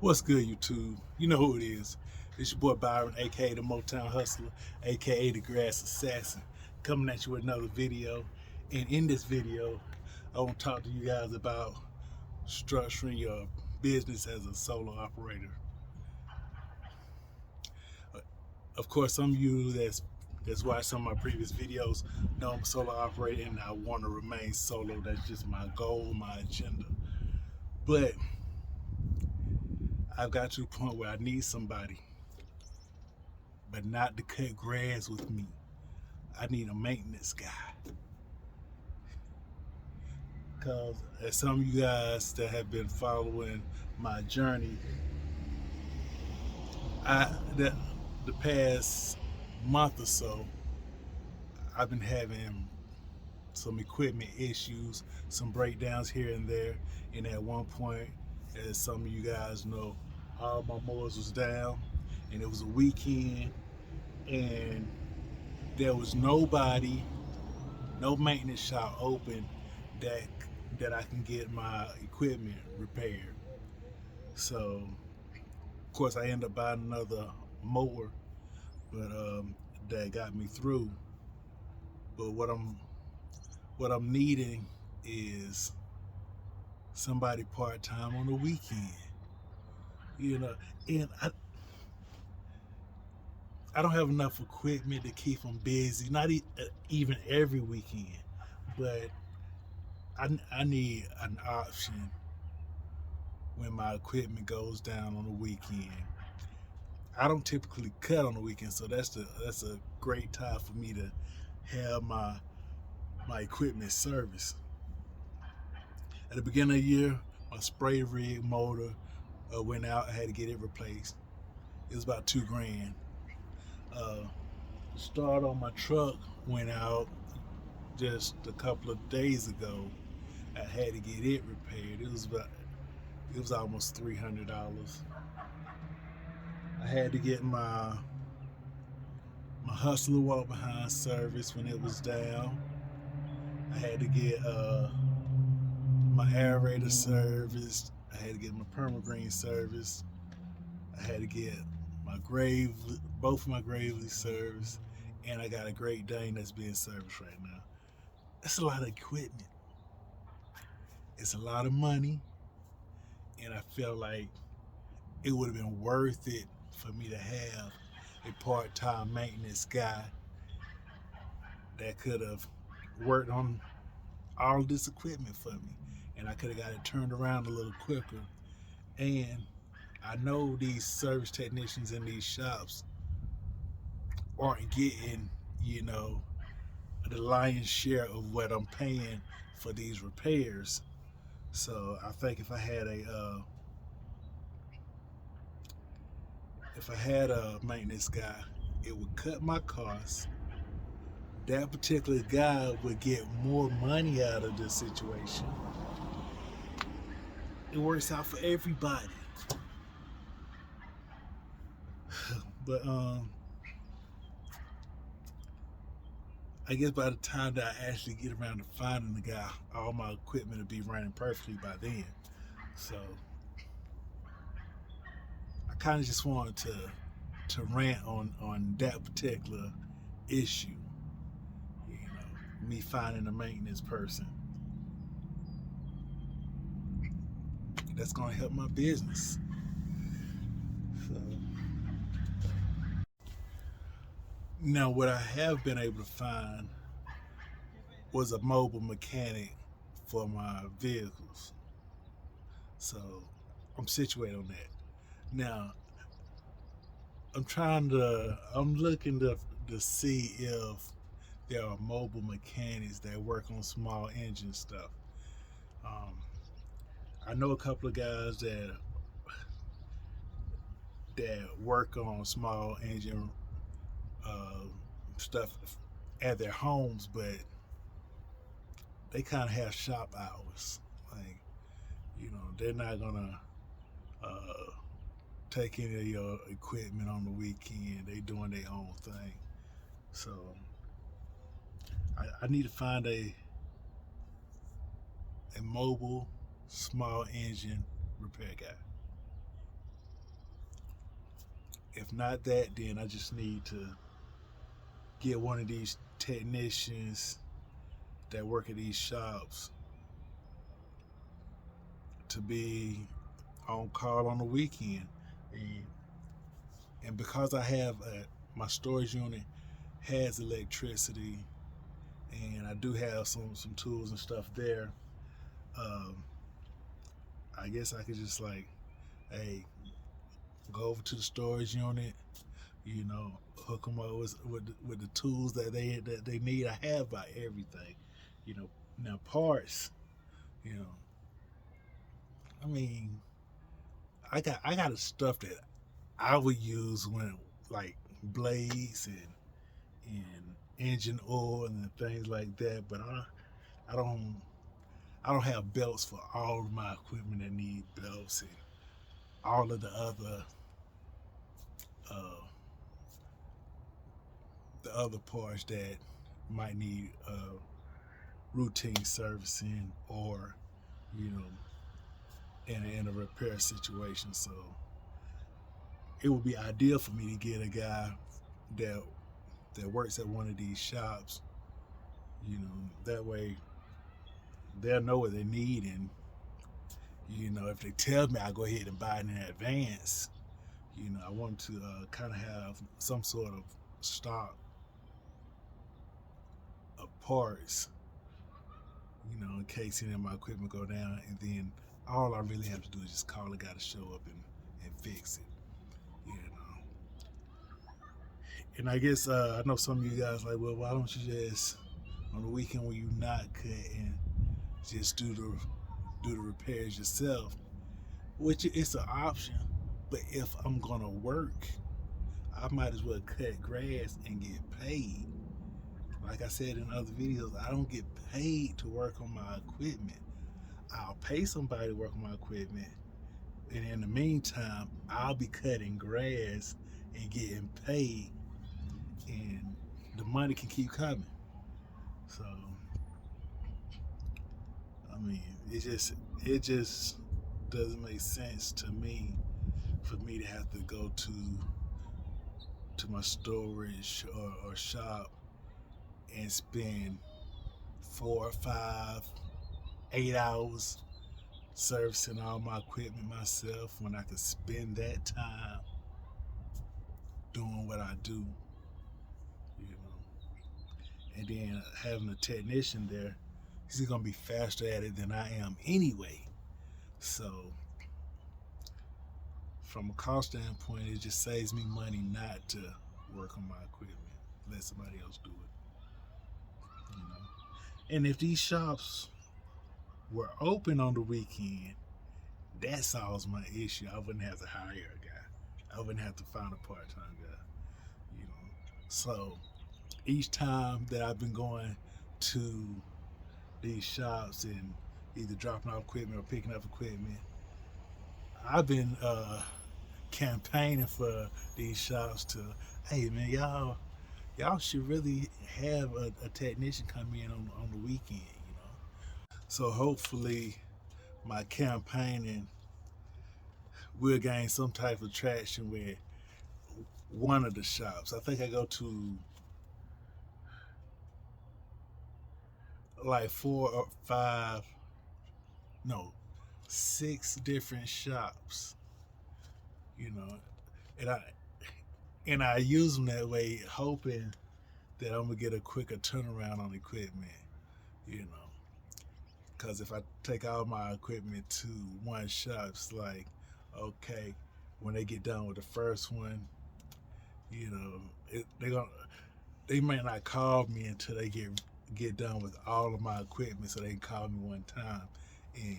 What's good, YouTube? You know who it is. It's your boy Byron, aka the Mow-Town Hustler, aka the Grass Assassin, coming at you with another video. And in this video, I want to talk to you guys about structuring your business as a solo operator. Of course, some of you that's watched some of my previous videos know I'm a solo operator and I want to remain solo. That's just my goal, my agenda. But I've got to the point where I need somebody, but not to cut grass with me. I need a maintenance guy. Because as some of you guys that have been following my journey, the past month or so, I've been having some equipment issues, some breakdowns here and there. And at one point, as some of you guys know, all my mowers was down, and it was a weekend, and there was nobody, no maintenance shop open that that I can get my equipment repaired. So, of course, I ended up buying another mower, but that got me through. But what I'm needing is somebody part time on the weekend. You know, and I don't have enough equipment to keep them busy. Not even every weekend, but I need an option when my equipment goes down on the weekend. I don't typically cut on the weekend, so that's a great time for me to have my equipment serviced. At the beginning of the year, my spray rig motor went out. I had to get it replaced. It was about $2,000. The start on my truck went out just a couple of days ago. I had to get it repaired. It was almost $300. I had to get my hustler walk behind service when it was down. I had to get my aerator serviced. I had to get my permagreen serviced. I had to get both of my gravely serviced, and I got a Great Dane that's being serviced right now. That's a lot of equipment. It's a lot of money, and I felt like it would have been worth it for me to have a part-time maintenance guy that could have worked on all this equipment for me, and I could have got it turned around a little quicker. And I know these service technicians in these shops aren't getting, you know, the lion's share of what I'm paying for these repairs. So I think if I had a maintenance guy, it would cut my costs. That particular guy would get more money out of this situation. It works out for everybody. But I guess by the time that I actually get around to finding the guy, all my equipment will be running perfectly by then. So I kind of just wanted to rant on that particular issue. You know, me finding a maintenance person that's going to help my business. So now, what I have been able to find was a mobile mechanic for my vehicles. So I'm situated on that. Now, I'm looking to see if there are mobile mechanics that work on small engine stuff. Um, I know a couple of guys that work on small engine uh, stuff at their homes, but they kind of have shop hours. Like, you know, they're not gonna uh, take any of your equipment on the weekend. They doing their own thing. So I need to find a mobile small engine repair guy. If not that, then I just need to get one of these technicians that work at these shops to be on call on the weekend. And, and because I have my storage unit has electricity, and I do have some tools and stuff there, um, I guess I could just like, hey, go over to the storage unit, you know, hook them up with the tools that they need. I have about everything, you know. Now parts, you know, I mean, I got the stuff that I would use when like blades and engine oil and things like that. But I don't I don't have belts for all of my equipment that need belts and all of uh, the other parts that might need routine servicing or you know in a repair situation. So it would be ideal for me to get a guy that works at one of these shops. You know, that way they'll know what they need, and you know, if they tell me, I go ahead and buy it in advance. You know, I want to kind of have some sort of stock of parts, you know, in case any of my equipment go down, and then all I really have to do is just call the guy to show up and fix it. You know, and I guess I know some of you guys like, well, why don't you just on the weekend when you're not cutting, just do the repairs yourself? Which it's an option, but if I'm gonna work, I might as well cut grass and get paid. Like I said in other videos, I don't get paid to work on my equipment. I'll pay somebody to work on my equipment, and in the meantime, I'll be cutting grass and getting paid, and the money can keep coming. So, I mean, it just doesn't make sense to me for me to have to go to my storage or shop and spend 4, 5, 8 hours servicing all my equipment myself when I could spend that time doing what I do, you know. And then having a technician there, he's gonna be faster at it than I am anyway. So from a cost standpoint, it just saves me money not to work on my equipment. Let somebody else do it, you know. And if these shops were open on the weekend, that solves my issue. I wouldn't have to hire a guy. I wouldn't have to find a part-time guy, you know. So each time that I've been going to these shops and either dropping off equipment or picking up equipment, I've been campaigning for these shops to, hey man, y'all should really have a technician come in on the weekend, you know. So hopefully my campaigning will gain some type of traction with one of the shops. I think I go to like 4 or 5, no, 6 different shops, you know, and I use them that way, hoping that I'm gonna get a quicker turnaround on equipment, you know. Because if I take all my equipment to one shop, it's like, okay, when they get done with the first one, you know, they might not call me until they get done with all of my equipment, so they can call me one time, and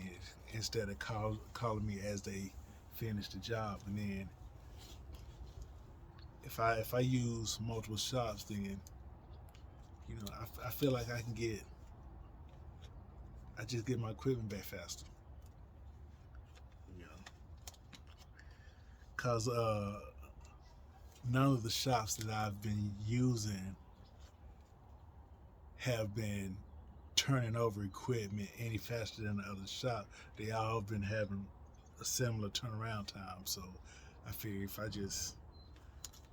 instead of calling me as they finish the job. And then if I use multiple shops, then you know I feel like I just get my equipment back faster. You know, cause none of the shops that I've been using have been turning over equipment any faster than the other shop. They all been having a similar turnaround time. So I figure if I just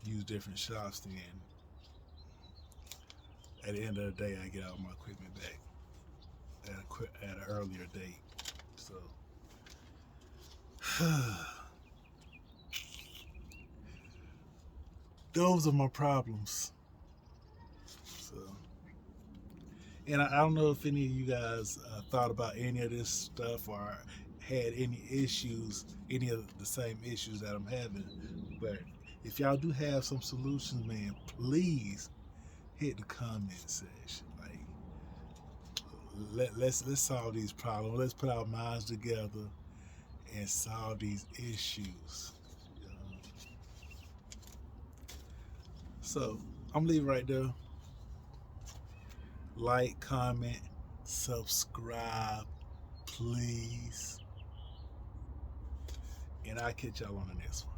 use different shops. Then at the end of the day, I get all my equipment back at an earlier date. So those are my problems. So, and I don't know if any of you guys thought about any of this stuff or had any issues, any of the same issues that I'm having. But if y'all do have some solutions, man, please hit the comment section. Like, let's solve these problems. Let's put our minds together and solve these issues. So I'm leaving right there. Like, comment, subscribe, please. And I'll catch y'all on the next one.